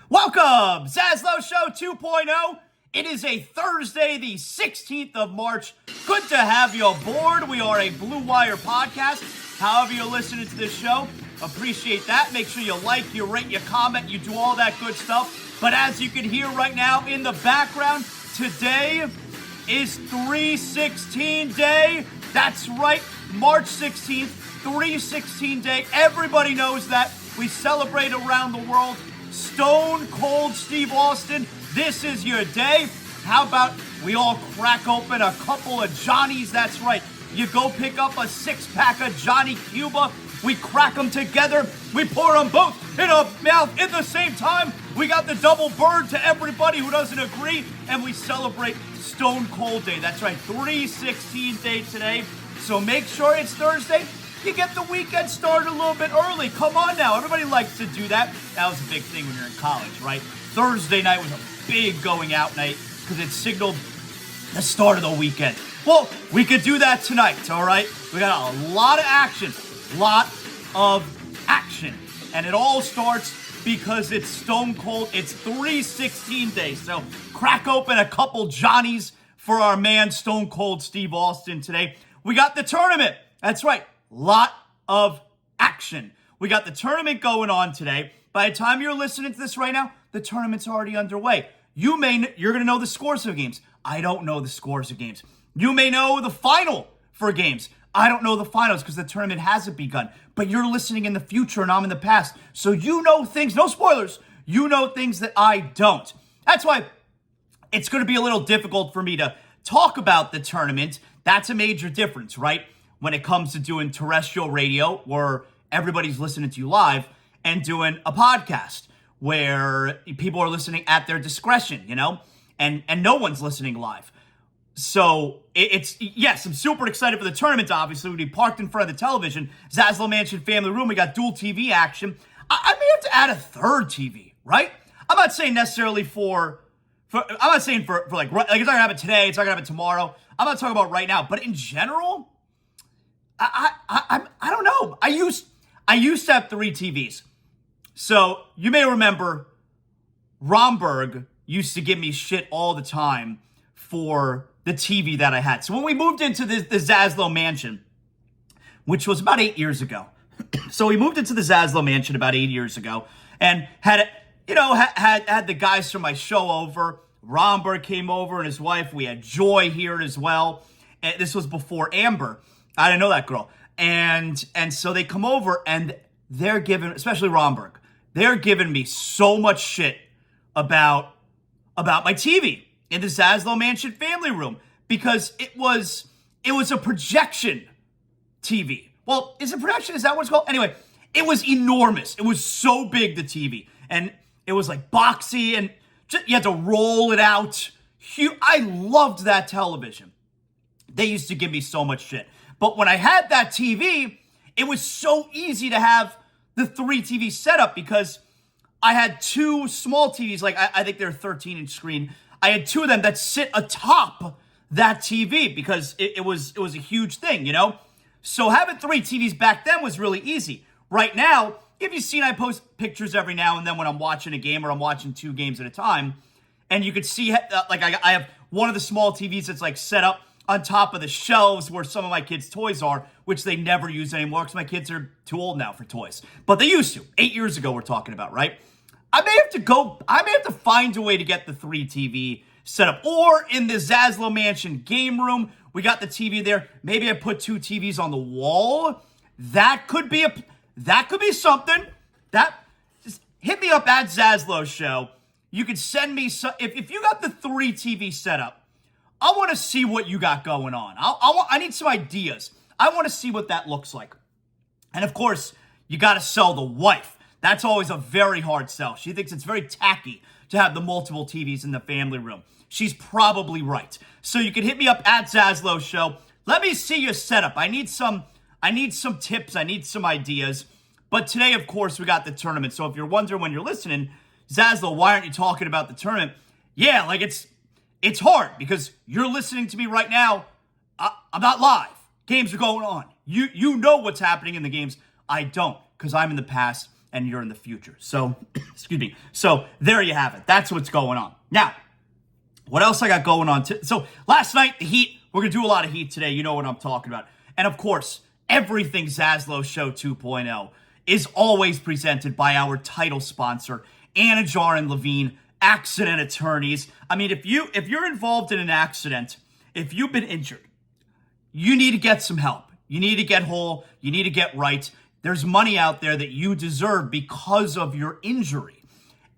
Welcome, ZASLOW Show 2.0. It is a Thursday, the 16th of March. Good to have you aboard. We are a Blue Wire podcast. However you're listening to this show, appreciate that. Make sure you like, you rate, you comment, you do all that good stuff. But as you can hear right now in the background, today is 3/16 day. That's right, March 16th, 3/16 day. Everybody knows that. We celebrate around the world. Stone Cold Steve Austin, this is your day. How about we all crack open a couple of Johnnies? That's right. You go pick up a six-pack of Johnny Cuba. We crack them together. We pour them both in a mouth at the same time. We got the double bird to everybody who doesn't agree. And we celebrate Stone Cold Day. That's right, 3/16 day today. So make sure it's Thursday. You get the weekend started a little bit early. Come on now. Everybody likes to do that. That was a big thing when you're in college, right? Thursday night was a big going out night because it signaled the start of the weekend. Well, we could do that tonight, all right? We got a lot of action. And it all starts because it's Stone Cold. It's 3/16 day. So crack open a couple Johnnies for our man Stone Cold Steve Austin today. We got the tournament. That's right. Lot of action. We got the tournament going on today. By the time you're listening to this right now, the tournament's already underway. You're going to know the scores of games. I don't know the scores of games. You may know the final for games. I don't know the finals because the tournament hasn't begun. But you're listening in the future and I'm in the past. So you know things, no spoilers. You know things that I don't. That's why it's going to be a little difficult for me to talk about the tournament. That's a major difference, right? When it comes to doing terrestrial radio where everybody's listening to you live and doing a podcast where people are listening at their discretion, you know, and no one's listening live. So yes, I'm super excited for the tournament, obviously. We'll be parked in front of the television. ZASLOW Mansion family room. We got dual TV action. I may have to add a third TV, right? I'm not saying necessarily for like it's not going to happen today. It's not going to happen tomorrow. I'm not talking about right now, but in general, I don't know. I used to have 3 TVs. So you may remember Romberg used to give me shit all the time for the TV that I had. So when we moved into the ZASLOW Mansion, which was about 8 years ago. So we moved into the ZASLOW Mansion about 8 years ago and had the guys from my show over. Romberg came over and his wife. We had Joy here as well. And this was before Amber. I didn't know that girl. And so they come over and they're giving, especially Romberg, they're giving me so much shit about my TV in the ZASLOW Mansion family room because it was a projection TV. Well, is it projection? Is that what it's called? Anyway, it was enormous. It was so big, the TV. And it was like boxy and you had to roll it out. I loved that television. They used to give me so much shit. But when I had that TV, it was so easy to have the 3 TV setup because I had 2 small TVs, like I think they're 13-inch screen. I had 2 of them that sit atop that TV because it was a huge thing, you know? So having 3 TVs back then was really easy. Right now, if you've seen, I post pictures every now and then when I'm watching a game or I'm watching 2 games at a time. And you could see, I have one of the small TVs that's like set up on top of the shelves where some of my kids' toys are, which they never use anymore because my kids are too old now for toys. But they used to. 8 years ago we're talking about, right? I may have to find a way to get the 3 TV set up. Or in the ZASLOW Mansion game room, we got the TV there. Maybe I put 2 TVs on the wall. That could be something. Just hit me up at ZASLOW Show. You can send me some, if you got the 3 TV setup, I want to see what you got going on. I need some ideas. I want to see what that looks like. And of course, you got to sell the wife. That's always a very hard sell. She thinks it's very tacky to have the multiple TVs in the family room. She's probably right. So you can hit me up at ZASLOW Show. Let me see your setup. I need some tips. I need some ideas. But today, of course, we got the tournament. So if you're wondering when you're listening, ZASLOW, why aren't you talking about the tournament? Yeah, like it's hard because you're listening to me right now. I'm not live. Games are going on. You know what's happening in the games. I don't because I'm in the past and you're in the future. So, excuse me. So there you have it. That's what's going on. Now, what else I got going on? So last night, the Heat, we're going to do a lot of Heat today. You know what I'm talking about. And of course, everything ZASLOW Show 2.0 is always presented by our title sponsor, Anidjar and Levine, accident attorneys. I mean, if you're involved in an accident, if you've been injured, you need to get some help. You need to get whole. You need to get right. There's money out there that you deserve because of your injury.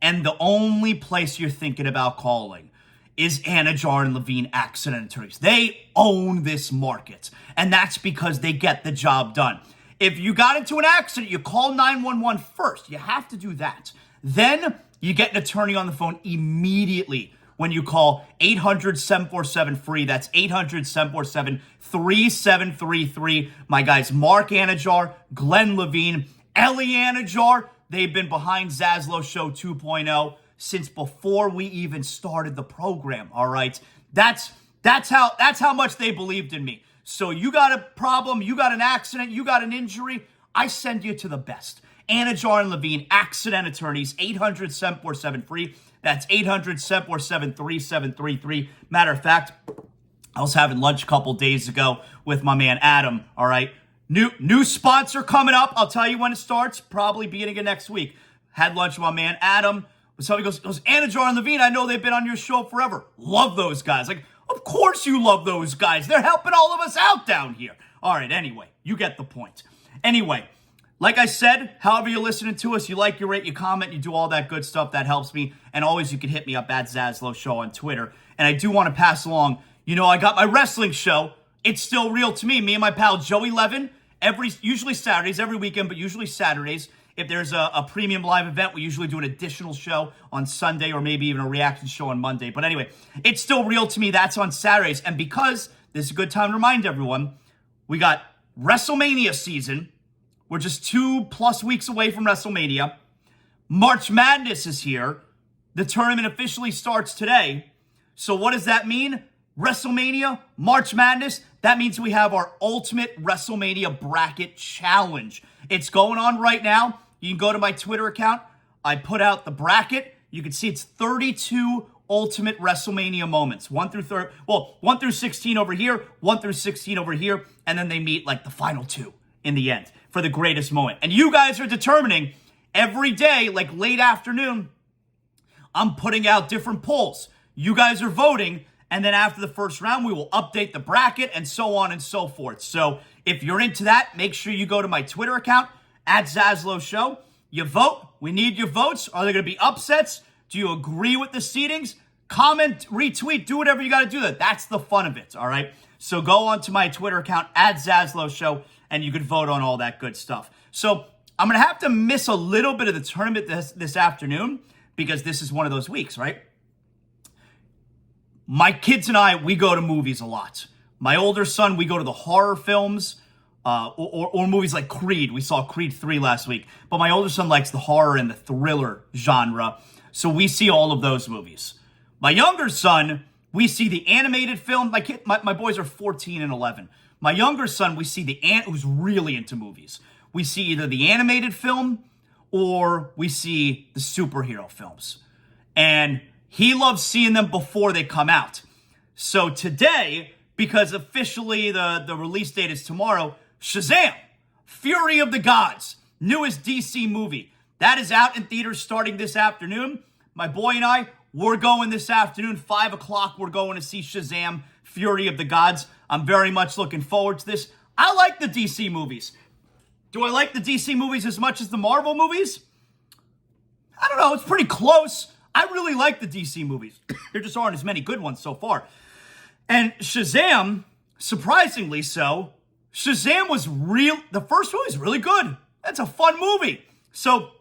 And the only place you're thinking about calling is Anidjar and Levine accident attorneys. They own this market. And that's because they get the job done. If you got into an accident, you call 911 first. You have to do that. Then you get an attorney on the phone immediately when you call 800-747-FREE. That's 800-747-3733. My guys, Mark Anidjar, Glenn Levine, Ellie Anidjar, they've been behind ZASLOW Show 2.0 since before we even started the program, all right? That's how much they believed in me. So you got a problem, you got an accident, you got an injury, I send you to the best. Anidjar and Levine, accident attorneys, 800-747-FREE. That's 800-747-3733. Matter of fact, I was having lunch a couple days ago with my man Adam, all right? New sponsor coming up. I'll tell you when it starts, probably beginning of next week. Had lunch with my man Adam. So he goes, Anidjar and Levine, I know they've been on your show forever. Love those guys. Like, of course you love those guys. They're helping all of us out down here. All right, anyway, you get the point. Anyway, like I said, however you're listening to us, you like, you rate, you comment, you do all that good stuff. That helps me. And always you can hit me up at ZASLOW Show on Twitter. And I do want to pass along, I got my wrestling show. It's still real to me. Me and my pal Joey Levin, usually Saturdays, every weekend, but usually Saturdays. If there's a premium live event, we usually do an additional show on Sunday or maybe even a reaction show on Monday. But anyway, it's still real to me. That's on Saturdays. And because this is a good time to remind everyone, we got WrestleMania season. We're just 2+ weeks away from WrestleMania. March Madness is here. The tournament officially starts today. So what does that mean? WrestleMania, March Madness, that means we have our Ultimate WrestleMania Bracket Challenge. It's going on right now. You can go to my Twitter account. I put out the bracket. You can see it's 32 Ultimate WrestleMania moments. 1 through 16 over here, 1 through 16 over here, and then they meet like the final 2 in the end for the greatest moment. And you guys are determining every day, like late afternoon, I'm putting out different polls. You guys are voting, and then after the first round, we will update the bracket and so on and so forth. So if you're into that, make sure you go to my Twitter account, at ZASLOW Show. You vote. We need your votes. Are there going to be upsets? Do you agree with the seedings? Comment, retweet, do whatever you got to do. That's the fun of it, all right? So go on to my Twitter account, at ZASLOW Show, and you can vote on all that good stuff. So I'm going to have to miss a little bit of the tournament this afternoon because this is one of those weeks, right? My kids and I, we go to movies a lot. My older son, we go to the horror films or movies like Creed. We saw Creed 3 last week. But my older son likes the horror and the thriller genre. So we see all of those movies. My younger son, we see the animated film. My boys are 14 and 11. My younger son, we see who's really into movies. We see either the animated film or we see the superhero films. And he loves seeing them before they come out. So today, because officially the release date is tomorrow, Shazam! Fury of the Gods, newest DC movie. That is out in theaters starting this afternoon. My boy and I, we're going this afternoon, 5 o'clock. We're going to see Shazam! Fury of the Gods. I'm very much looking forward to this. I like the DC movies. Do I like the DC movies as much as the Marvel movies? I don't know. It's pretty close. I really like the DC movies. There just aren't as many good ones so far. And Shazam, surprisingly so, Shazam was the first movie is really good. That's a fun movie. So,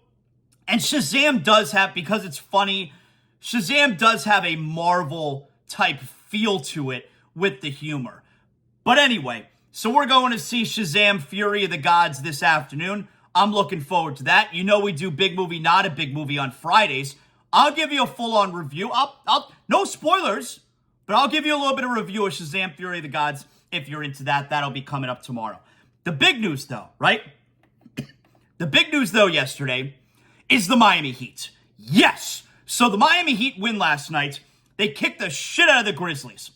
and Shazam does have, because it's funny, Shazam does have a Marvel type feel to it with the humor. But anyway, so we're going to see Shazam! Fury of the Gods this afternoon. I'm looking forward to that. You know we do Big Movie, Not a Big Movie on Fridays. I'll give you a full-on review. No spoilers, but I'll give you a little bit of review of Shazam! Fury of the Gods. If you're into that, that'll be coming up tomorrow. The big news, though, right? The big news, though, yesterday is the Miami Heat. Yes. So the Miami Heat win last night. They kicked the shit out of the Grizzlies.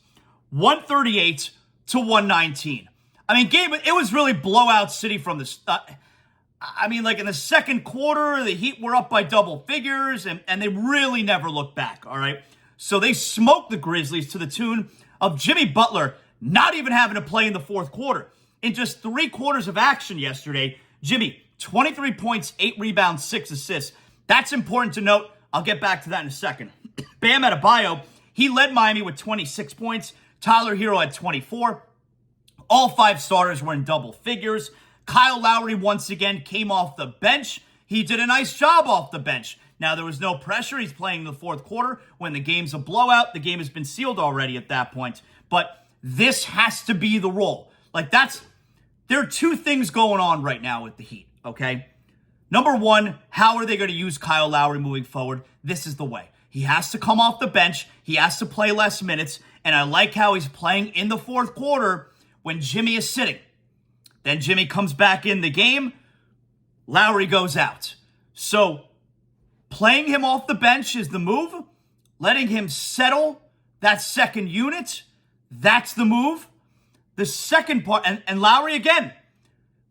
138 to 119. I mean, game, it was really blowout city from the like in the second quarter, the Heat were up by double figures, and they really never looked back, all right? So they smoked the Grizzlies to the tune of Jimmy Butler not even having to play in the fourth quarter. In just 3 quarters of action yesterday, Jimmy, 23 points, 8 rebounds, 6 assists. That's important to note. I'll get back to that in a second. Bam Adebayo, he led Miami with 26 points. Tyler Hero had 24. All 5 starters were in double figures. Kyle Lowry once again came off the bench. He did a nice job off the bench. Now, there was no pressure. He's playing in the fourth quarter. When the game's a blowout, the game has been sealed already at that point. But this has to be the role. There are 2 things going on right now with the Heat, okay? Number 1, how are they going to use Kyle Lowry moving forward? This is the way. He has to come off the bench. He has to play less minutes. And I like how he's playing in the fourth quarter when Jimmy is sitting. Then Jimmy comes back in the game. Lowry goes out. So playing him off the bench is the move. Letting him settle that second unit, that's the move. The second part, and Lowry again.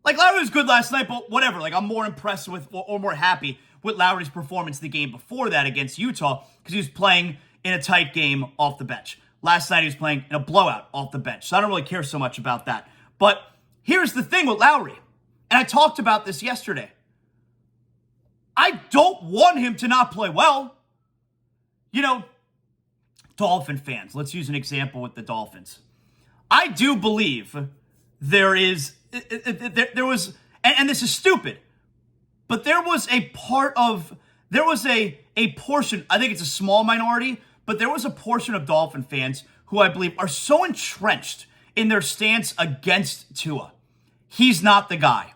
Lowry was good last night, but whatever. I'm more impressed with or more happy with Lowry's performance the game before that against Utah because he was playing in a tight game off the bench. Last night he was playing in a blowout off the bench. So I don't really care so much about that. But here's the thing with Lowry, and I talked about this yesterday. I don't want him to not play well. Dolphin fans, let's use an example with the Dolphins. I do believe there was, and this is stupid, but there was a portion, I think it's a small minority, but there was a portion of Dolphin fans who I believe are so entrenched in their stance against Tua. He's not the guy.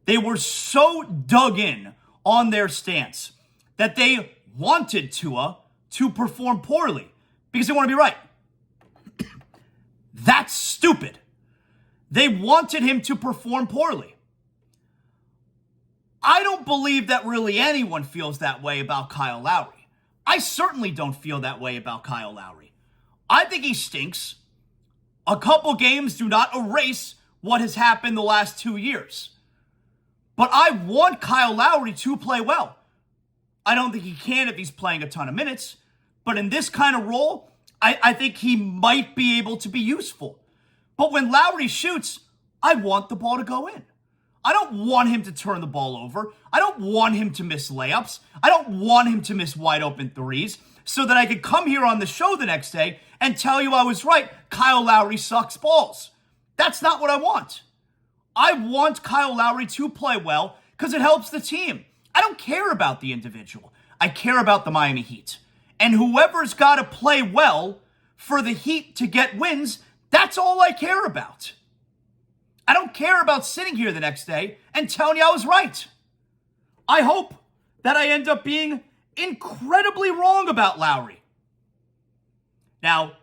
They were so dug in on their stance that they wanted Tua to perform poorly because they want to be right. That's stupid. They wanted him to perform poorly. I don't believe that really anyone feels that way about Kyle Lowry. I certainly don't feel that way about Kyle Lowry. I think he stinks. A couple games do not erase what has happened the last 2 years. But I want Kyle Lowry to play well. I don't think he can if he's playing a ton of minutes. But in this kind of role, I think he might be able to be useful. But when Lowry shoots, I want the ball to go in. I don't want him to turn the ball over. I don't want him to miss layups. I don't want him to miss wide open threes so that I could come here on the show the next day and tell you I was right. Kyle Lowry sucks balls. That's not what I want. I want Kyle Lowry to play well because it helps the team. I don't care about the individual. I care about the Miami Heat. And whoever's got to play well for the Heat to get wins, that's all I care about. I don't care about sitting here the next day and telling you I was right. I hope that I end up being incredibly wrong about Lowry. Now,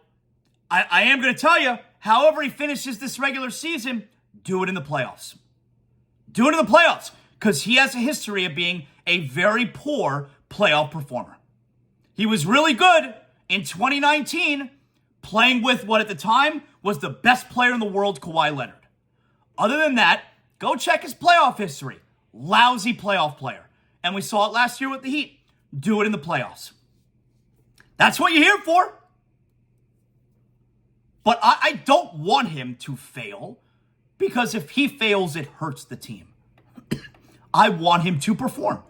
I am going to tell you, however he finishes this regular season, do it in the playoffs. Do it in the playoffs because he has a history of being a very poor playoff performer. He was really good in 2019, playing with what at the time was the best player in the world, Kawhi Leonard. Other than that, go check his playoff history. Lousy playoff player. And we saw it last year with the Heat. Do it in the playoffs. That's what you're here for. But I don't want him to fail because if he fails, it hurts the team. I want him to perform.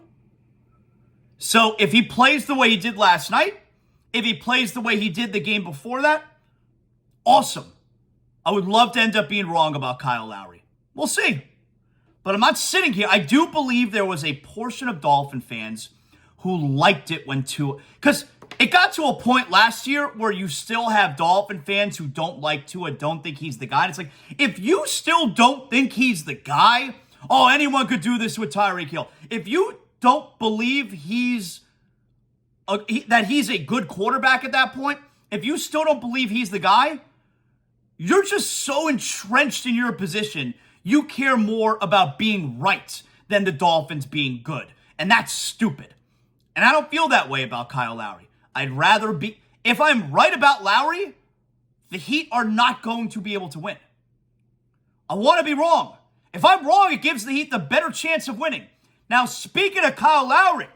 So if he plays the way he did last night, if he plays the way he did the game before that, awesome. I would love to end up being wrong about Kyle Lowry. We'll see. But I'm not sitting here. I do believe there was a portion of Dolphin fans who liked it when Tua... Because it got to a point last year where you still have Dolphin fans who don't like Tua, don't think he's the guy. And it's like, if you still don't think he's the guy, anyone could do this with Tyreek Hill. If you don't believe that he's a good quarterback at that point, if you still don't believe he's the guy, you're just so entrenched in your position, you care more about being right than the Dolphins being good. And that's stupid. And I don't feel that way about Kyle Lowry. I'd rather be, if I'm right about Lowry, the Heat are not going to be able to win. I want to be wrong. If I'm wrong, it gives the Heat the better chance of winning. Now, speaking of Kyle Lowry,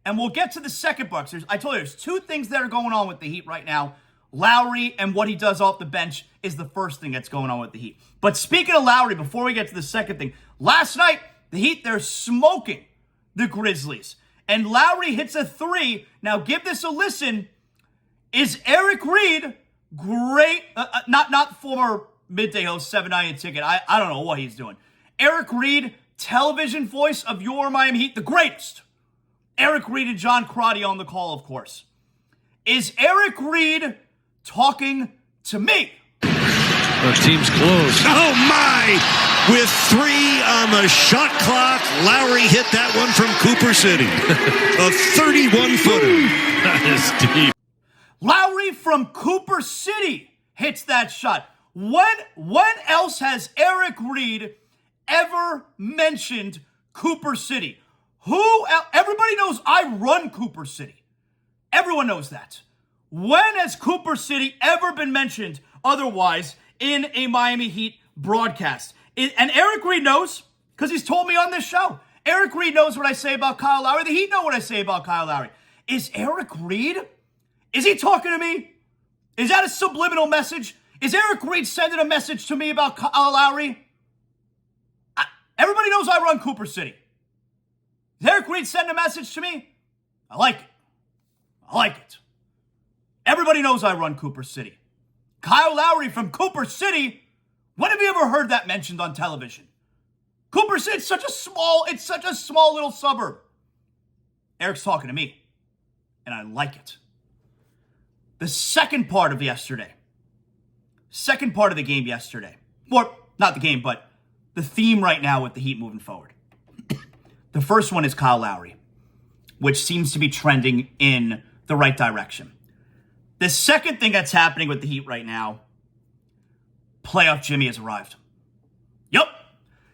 and we'll get to the second part. I told you, there's two things that are going on with the Heat right now. Lowry and what he does off the bench is the first thing that's going on with the Heat. But speaking of Lowry, before we get to the second thing, last night, the Heat, they're smoking the Grizzlies. And Lowry hits a three. Now, give this a listen. Is Eric Reed great? Not former midday host, 7-9 ticket. I don't know what he's doing. Eric Reed, television voice of your Miami Heat, the greatest. Eric Reed and John Crotty on the call, of course. Is Eric Reed talking to me? Our team's close. Oh, my! With 3 on the shot clock, Lowry hit that one from Cooper City. A 31-footer. That is deep. Lowry from Cooper City hits that shot. When else has Eric Reed ever mentioned Cooper City? Everybody knows I run Cooper City. Everyone knows that. When has Cooper City ever been mentioned otherwise in a Miami Heat broadcast? And Eric Reed knows, because he's told me on this show. Eric Reed knows what I say about Kyle Lowry. The Heat know what I say about Kyle Lowry. Is Eric Reed, is he talking to me? Is that a subliminal message? Is Eric Reed sending a message to me about Kyle Lowry? Everybody knows I run Cooper City. Is Eric Reed sending a message to me? I like it. I like it. Everybody knows I run Cooper City. Kyle Lowry from Cooper City. When have you ever heard that mentioned on television? Cooper City, it's such a small little suburb. Eric's talking to me, and I like it. The second part of the game yesterday, or not the game, but the theme right now with the Heat moving forward. The first one is Kyle Lowry, which seems to be trending in the right direction. The second thing that's happening with the Heat right now, playoff Jimmy has arrived. Yup.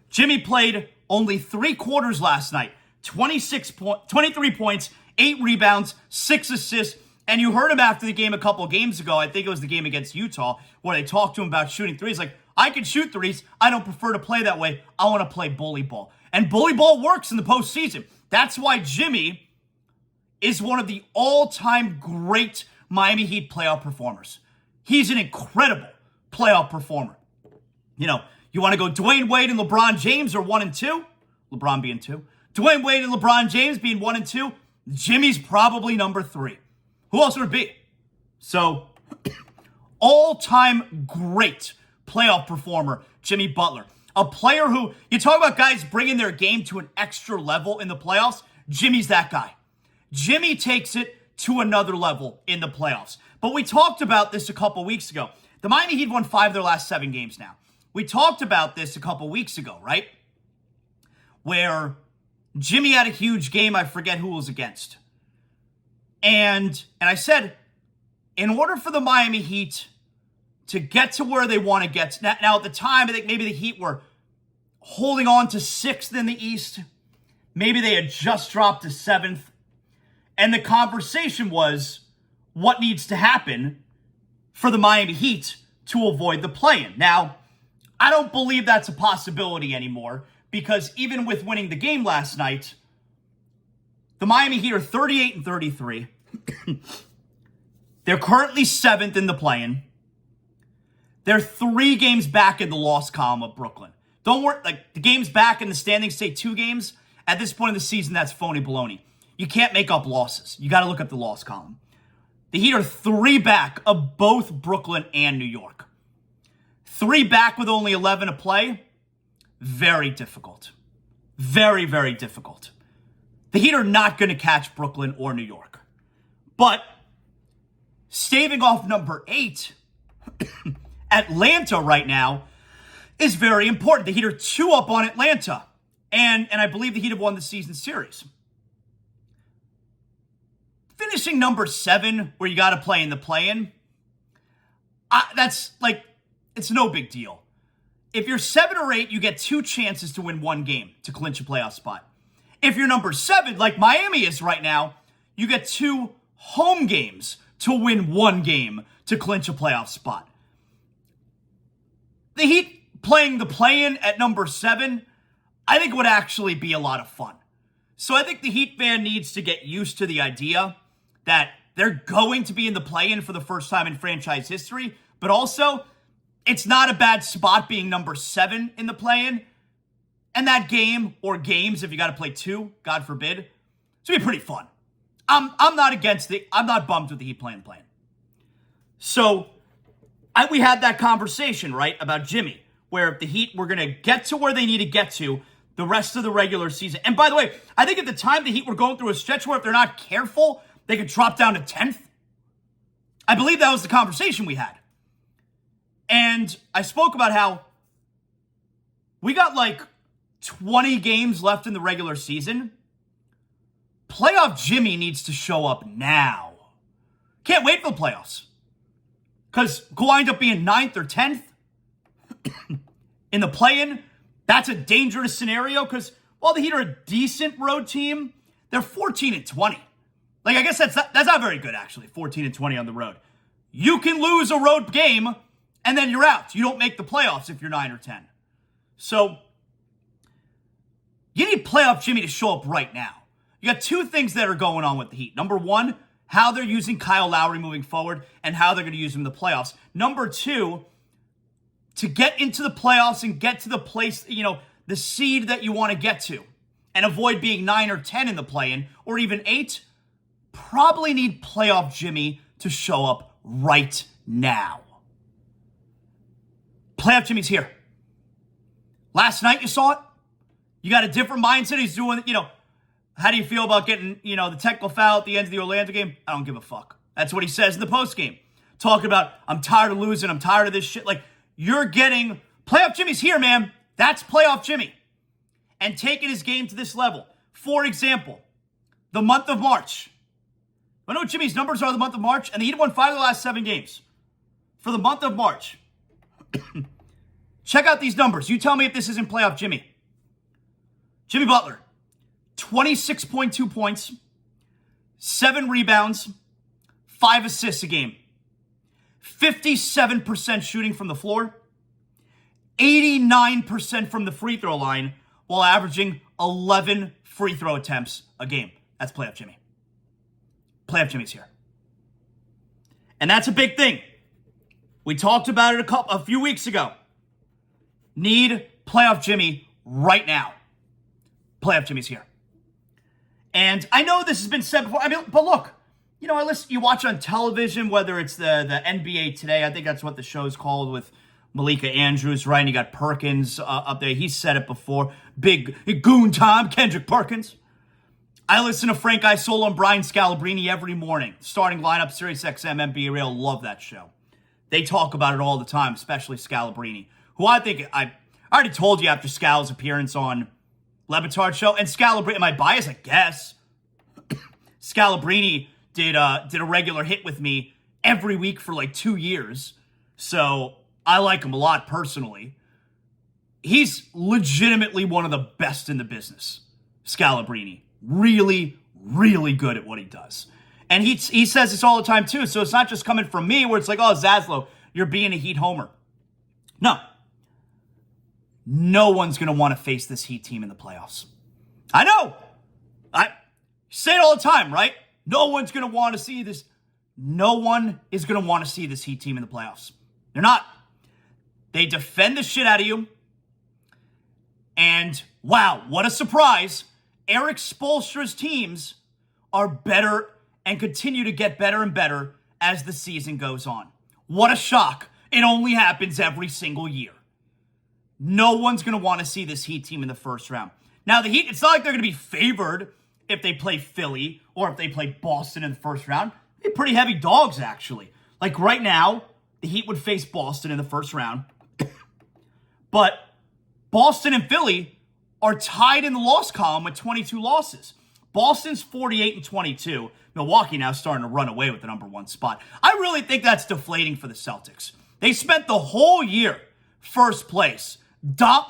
Jimmy played only 3 quarters last night. 23 points, 8 rebounds, 6 assists. And you heard him after the game a couple games ago. I think it was the game against Utah, where they talked to him about shooting threes. Like, I can shoot threes. I don't prefer to play that way. I want to play bully ball. And bully ball works in the postseason. That's why Jimmy is one of the all-time great Miami Heat playoff performers. He's an incredible playoff performer. You know, you want to go Dwayne Wade and LeBron James are 1 and 2? LeBron being 2. Dwayne Wade and LeBron James being 1 and 2. Jimmy's probably number 3. Who else would it be? So, all-time great playoff performer, Jimmy Butler. A player who, you talk about guys bringing their game to an extra level in the playoffs, Jimmy's that guy. Jimmy takes it to another level in the playoffs. But we talked about this a couple weeks ago. The Miami Heat won 5 of their last 7 games now. We talked about this a couple weeks ago, right? Where Jimmy had a huge game, I forget who it was against. And I said, in order for the Miami Heat to get to where they want to get to, now at the time, I think maybe the Heat were holding on to 6th in the East. Maybe they had just dropped to 7th. And the conversation was, what needs to happen for the Miami Heat to avoid the play-in? Now, I don't believe that's a possibility anymore, because even with winning the game last night, the Miami Heat are 38 and 33. They're currently 7th in the play-in. They're 3 games back in the loss column of Brooklyn. Don't worry, like, the games back in the standings say 2 games. At this point in the season, that's phony baloney. You can't make up losses. You got to look at the loss column. The Heat are 3 back of both Brooklyn and New York. 3 back with only 11 to play. Very difficult. Very, very difficult. The Heat are not going to catch Brooklyn or New York. But staving off number 8, Atlanta right now is very important. The Heat are 2 up on Atlanta. And I believe the Heat have won the season series. Finishing number 7, where you got to play in the play-in, that's like, it's no big deal. If you're 7 or 8, you get 2 chances to win 1 game to clinch a playoff spot. If you're number 7, like Miami is right now, you get 2 home games to win 1 game to clinch a playoff spot. The Heat playing the play-in at number 7, I think would actually be a lot of fun. So I think the Heat fan needs to get used to the idea that they're going to be in the play-in for the first time in franchise history, but also it's not a bad spot being number 7 in the play-in. And that game, or games, if you got to play 2, God forbid, it's going to be pretty fun. I'm not against it. I'm not bummed with the Heat playing the play-in. So we had that conversation, right, about Jimmy, where if the Heat were going to get to where they need to get to the rest of the regular season. And by the way, I think at the time the Heat were going through a stretch where if they're not careful, they could drop down to 10th. I believe that was the conversation we had. And I spoke about how we got like 20 games left in the regular season. Playoff Jimmy needs to show up now. Can't wait for the playoffs. Because could wind up being 9th or 10th in the play-in. That's a dangerous scenario because while the Heat are a decent road team, they're 14-20. Like, I guess that's not very good, actually, 14-20 on the road. You can lose a road game, and then you're out. You don't make the playoffs if you're 9 or 10. So, you need playoff Jimmy to show up right now. You got 2 things that are going on with the Heat. Number 1, how they're using Kyle Lowry moving forward and how they're going to use him in the playoffs. Number 2, to get into the playoffs and get to the place, the seed that you want to get to and avoid being 9 or 10 in the play-in or even 8, probably need playoff Jimmy to show up right now. Playoff Jimmy's here. Last night you saw it. You got a different mindset. He's doing, how do you feel about getting, the technical foul at the end of the Orlando game? I don't give a fuck. That's what he says in the postgame. Talking about, I'm tired of losing. I'm tired of this shit. Like, you're getting, playoff Jimmy's here, man. That's playoff Jimmy. And taking his game to this level. For example, the month of March. I know what Jimmy's numbers are the month of March, and the Heat won 5 of the last 7 games. For the month of March. Check out these numbers. You tell me if this isn't playoff Jimmy. Jimmy Butler, 26.2 points, 7 rebounds, 5 assists a game. 57% shooting from the floor, 89% from the free throw line, while averaging 11 free throw attempts a game. That's playoff Jimmy. Playoff Jimmy's here. And that's a big thing. We talked about it a few weeks ago. Need playoff Jimmy right now. Playoff Jimmy's here. And I know this has been said before. But look, you watch on television, whether it's the NBA Today, I think that's what the show's called with Malika Andrews, right? And you got Perkins up there. He said it before. Big goon time, Kendrick Perkins. I listen to Frank Isola and Brian Scalabrine every morning. Starting lineup, SiriusXM, NBA Radio. Love that show. They talk about it all the time, especially Scalabrine, who I think, I already told you after Scal's appearance on Levitard's show, and Scalabrine, am I biased? I guess. Scalabrine did a regular hit with me every week for like 2 years. So I like him a lot personally. He's legitimately one of the best in the business. Scalabrine. Really, really good at what he does. And he says this all the time too. So it's not just coming from me where it's like, oh, Zaslow, you're being a Heat homer. No. No one's going to want to face this Heat team in the playoffs. I know. I say it all the time, right? No one's going to want to see this. No one is going to want to see this Heat team in the playoffs. They're not. They defend the shit out of you. And wow, what a surprise. Eric Spoelstra's teams are better and continue to get better and better as the season goes on. What a shock. It only happens every single year. No one's going to want to see this Heat team in the first round. Now, the Heat, it's not like they're going to be favored if they play Philly or if they play Boston in the first round. They're pretty heavy dogs, actually. Like right now, the Heat would face Boston in the first round. But Boston and Philly are tied in the loss column with 22 losses. Boston's 48-22. Milwaukee now starting to run away with the number 1 spot. I really think that's deflating for the Celtics. They spent the whole year first place,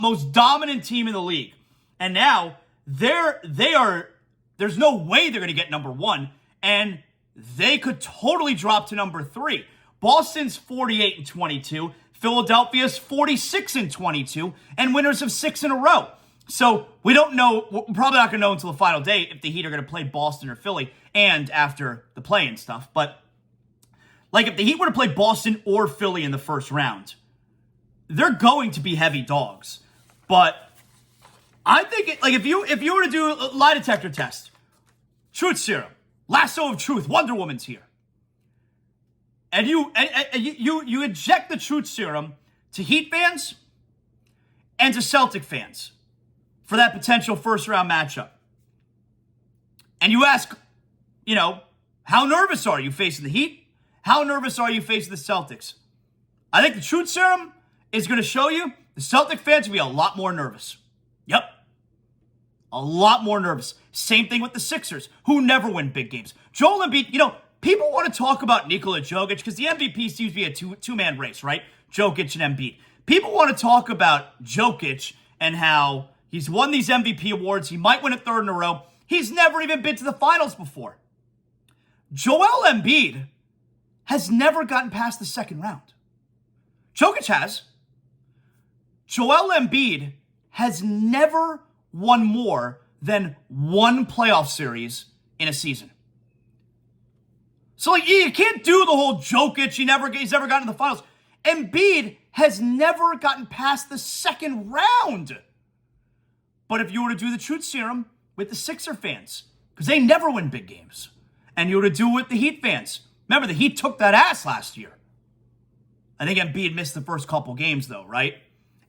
most dominant team in the league. And now there's no way they're going to get number 1, and they could totally drop to number 3. Boston's 48-22, Philadelphia's 46-22, and winners of 6 in a row. So we don't know, we're probably not going to know until the final day if the Heat are going to play Boston or Philly, and after the play-in stuff. But like if the Heat were to play Boston or Philly in the first round, they're going to be heavy dogs. But I think if you were to do a lie detector test, truth serum, lasso of truth, Wonder Woman's here, and you inject the truth serum to Heat fans and to Celtic fans for that potential first round matchup, and you ask, how nervous are you facing the Heat? How nervous are you facing the Celtics? I think the truth serum is going to show you the Celtic fans will be a lot more nervous. Yep. A lot more nervous. Same thing with the Sixers, who never win big games. Joel Embiid, people want to talk about Nikola Jokic because the MVP seems to be a two-man race, right? Jokic and Embiid. People want to talk about Jokic and how he's won these MVP awards. He might win a third in a row. He's never even been to the finals before. Joel Embiid has never gotten past the second round. Jokic has. Joel Embiid has never won more than one playoff series in a season. So, you can't do the whole Jokic, he's never gotten to the finals. Embiid has never gotten past the second round. But if you were to do the truth serum with the Sixer fans, because they never win big games, and you were to do it with the Heat fans, remember, the Heat took that ass last year. I think Embiid missed the first couple games, though, right?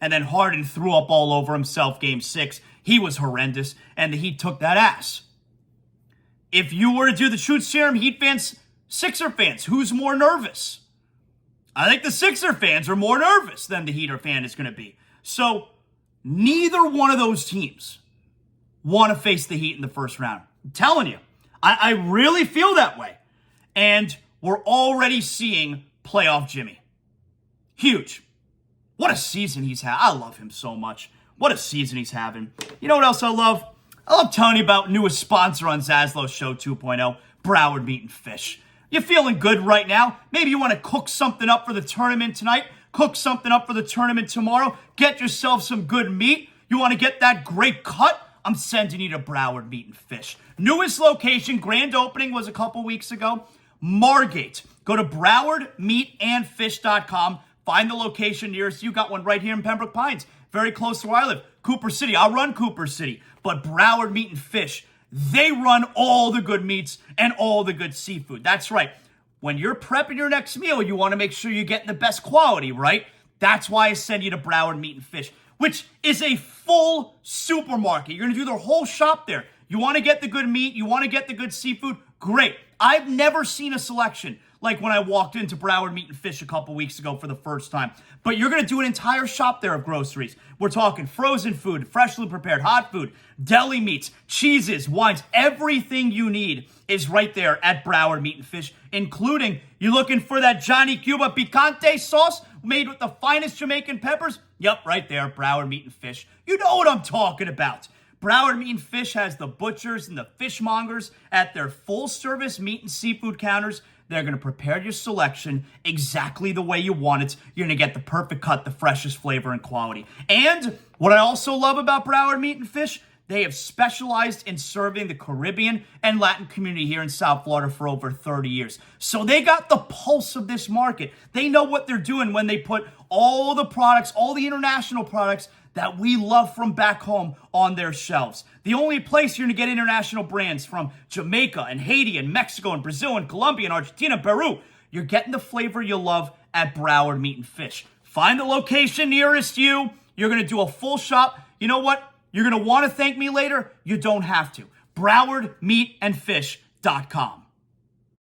And then Harden threw up all over himself game 6. He was horrendous, and the Heat took that ass. If you were to do the truth serum, Heat fans, Sixer fans, who's more nervous? I think the Sixer fans are more nervous than the Heater fan is going to be. So, neither one of those teams want to face the Heat in the first round. I'm telling you, I really feel that way. And we're already seeing playoff Jimmy. Huge. What a season he's had. I love him so much. What a season he's having. You know what else I love? I love telling you about newest sponsor on ZASLOW Show 2.0, Broward Meat and Fish. You feeling good right now? Maybe you want to cook something up for the tournament tonight, cook something up for the tournament tomorrow, get yourself some good meat. You want to get that great cut? I'm sending you to Broward Meat and Fish. Newest location, grand opening was a couple weeks ago. Margate. Go to browardmeatandfish.com. Find the location nearest you. Got one right here in Pembroke Pines, very close to where I live. Cooper City. I'll run Cooper City. But Broward Meat and Fish, they run all the good meats and all the good seafood. That's right. When you're prepping your next meal, you want to make sure you're getting the best quality, right? That's why I send you to Broward Meat and Fish, which is a full supermarket. You're going to do their whole shop there. You want to get the good meat, you want to get the good seafood, great. I've never seen a selection like when I walked into Broward Meat and Fish a couple weeks ago for the first time. But you're going to do an entire shop there of groceries. We're talking frozen food, freshly prepared hot food, deli meats, cheeses, wines. Everything you need is right there at Broward Meat and Fish, including you looking for that Johnny Cuba picante sauce made with the finest Jamaican peppers? Yep, right there, Broward Meat and Fish. You know what I'm talking about. Broward Meat and Fish has the butchers and the fishmongers at their full-service meat and seafood counters. They're going to prepare your selection exactly the way you want it. You're going to get the perfect cut, the freshest flavor and quality. And what I also love about Broward Meat and Fish, they have specialized in serving the Caribbean and Latin community here in South Florida for over 30 years. So they got the pulse of this market. They know what they're doing when they put all the products, all the international products that we love from back home on their shelves. The only place you're going to get international brands from Jamaica and Haiti and Mexico and Brazil and Colombia and Argentina, Peru. You're getting the flavor you love at Broward Meat and Fish. Find the location nearest you. You're going to do a full shop. You know what? You're going to want to thank me later. You don't have to. BrowardMeatandFish.com.